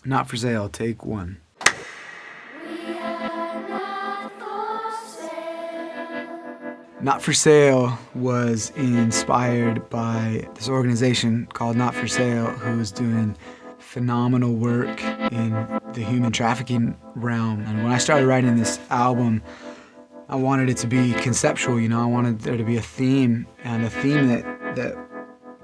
Not for Sale, take one. Not for Sale was inspired by this organization called Not for Sale, who's doing phenomenal work in the human trafficking realm. And when I started writing this album, I wanted it to be conceptual, you know, I wanted there to be a theme, and the theme that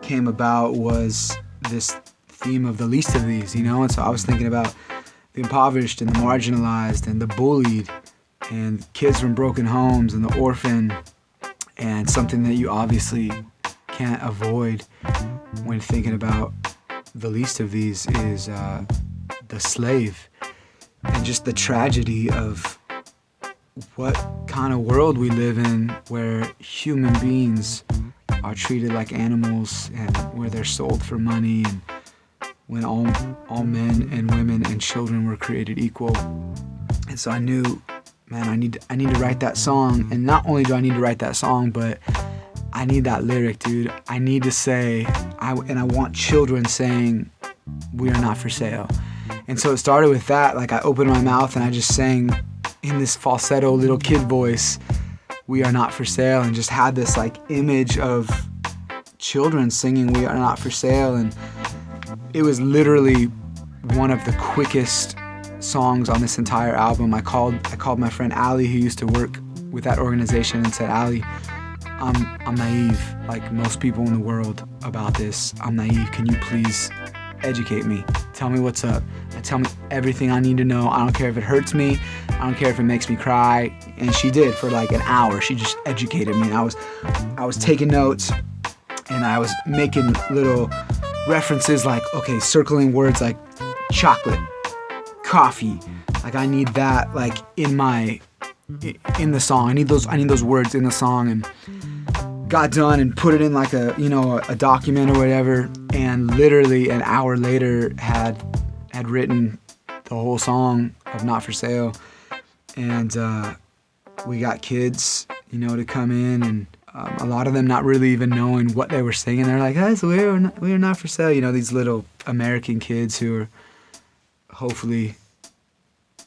came about was this theme of the least of these, you know, and so I was thinking about the impoverished and the marginalized and the bullied and kids from broken homes and the orphan. And something that you obviously can't avoid when thinking about the least of these is the slave, and just the tragedy of what kind of world we live in where human beings are treated like animals and where they're sold for money, and when all men and women and children were created equal. And so I knew, man, I need to write that song. And not only do I need to write that song, but I need that lyric, dude. I need to say, I want children saying, "We are not for sale." And so it started with that. Like, I opened my mouth and I just sang in this falsetto little kid voice, "We are not for sale," and just had this like image of children singing "We are not for sale." And it was literally one of the quickest songs on this entire album. I called my friend Ali, who used to work with that organization, and said, "Ali, I'm naive, like most people in the world, about this. I'm naive. Can you please educate me? Tell me what's up. And tell me everything I need to know. I don't care if it hurts me. I don't care if it makes me cry." And she did for like an hour. She just educated me. And I was taking notes, and I was making little references, like, okay, circling words like chocolate, coffee, like I need that like in the song. I need those words in the song. And got done and put it in like a document or whatever, and literally an hour later had written the whole song of Not for Sale. And we got kids, you know, to come in, and a lot of them not really even knowing what they were singing. They're like, "Hey, so we are not for sale," you know, these little American kids who are hopefully,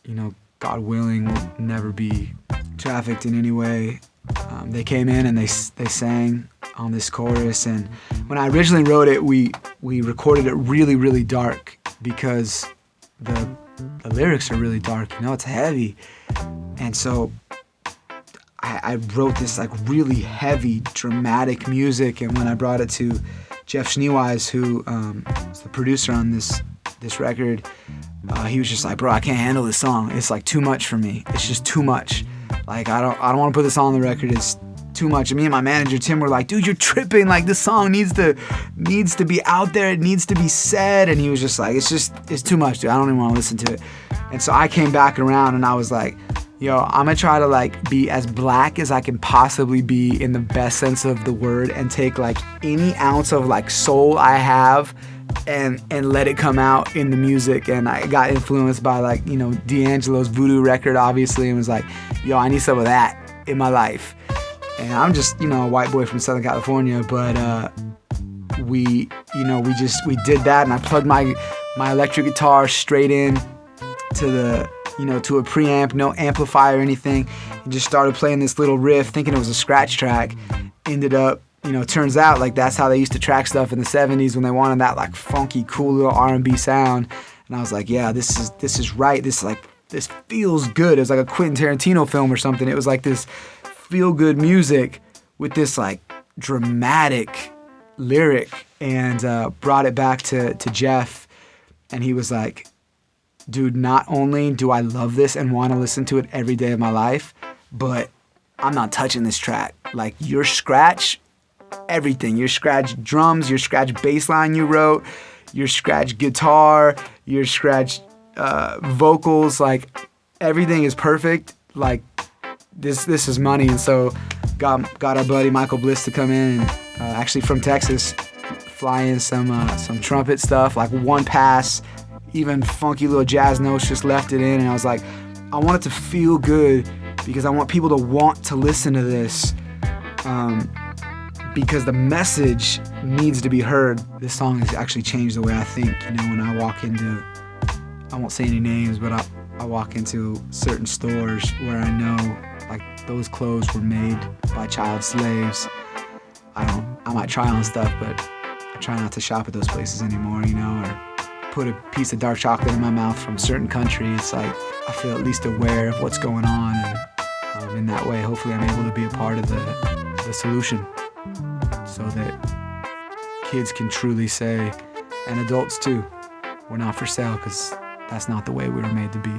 you know, God willing, will never be trafficked in any way. They came in and they sang on this chorus. And when I originally wrote it, we recorded it really, really dark, because the lyrics are really dark, you know, it's heavy. And so I wrote this like really heavy, dramatic music. And when I brought it to Jeff Schneewise, who is the producer on this record, he was just like, "Bro, I can't handle this song. It's like too much for me. It's just too much. Like, I don't want to put this on the record. It's too much." And me and my manager Tim were like, "Dude, you're tripping. Like, this song needs to be out there. It needs to be said." And he was just like, "It's too much, dude. I don't even want to listen to it." And so I came back around and I was like, "Yo, I'm gonna try to like be as black as I can possibly be in the best sense of the word, and take like any ounce of like soul I have and let it come out in the music." And I got influenced by like, you know, D'Angelo's Voodoo record, obviously, and was like, "Yo, I need some of that in my life." And I'm just, you know, a white boy from Southern California, but we did that, and I plugged my electric guitar straight in to the, you know, to a preamp, no amplifier or anything, and just started playing this little riff, thinking it was a scratch track. Ended up, you know, it turns out like that's how they used to track stuff in the 70s when they wanted that like funky, cool little R&B sound. And I was like, yeah, this is right. This feels good. It was like a Quentin Tarantino film or something. It was like this feel-good music with this like dramatic lyric. And brought it back to Jeff, and he was like, "Dude, not only do I love this and want to listen to it every day of my life, but I'm not touching this track. Like, your scratch, everything, your scratch drums, your scratch bass line you wrote, your scratch guitar, your scratch vocals, like everything is perfect. Like, this is money." And so got our buddy Michael Bliss to come in, and actually from Texas, fly in some trumpet stuff, like one pass, even funky little jazz notes, just left it in. And I was like, I want it to feel good, because I want people to want to listen to this, because the message needs to be heard. This song has actually changed the way I think, you know, when I walk into I won't say any names, but I walk into certain stores where I know like those clothes were made by child slaves. I might try on stuff, but I try not to shop at those places anymore, you know, or put a piece of dark chocolate in my mouth from a certain country. It's like I feel at least aware of what's going on, and in that way, hopefully I'm able to be a part of the solution so that kids can truly say, and adults too, we're not for sale, because that's not the way we were made to be.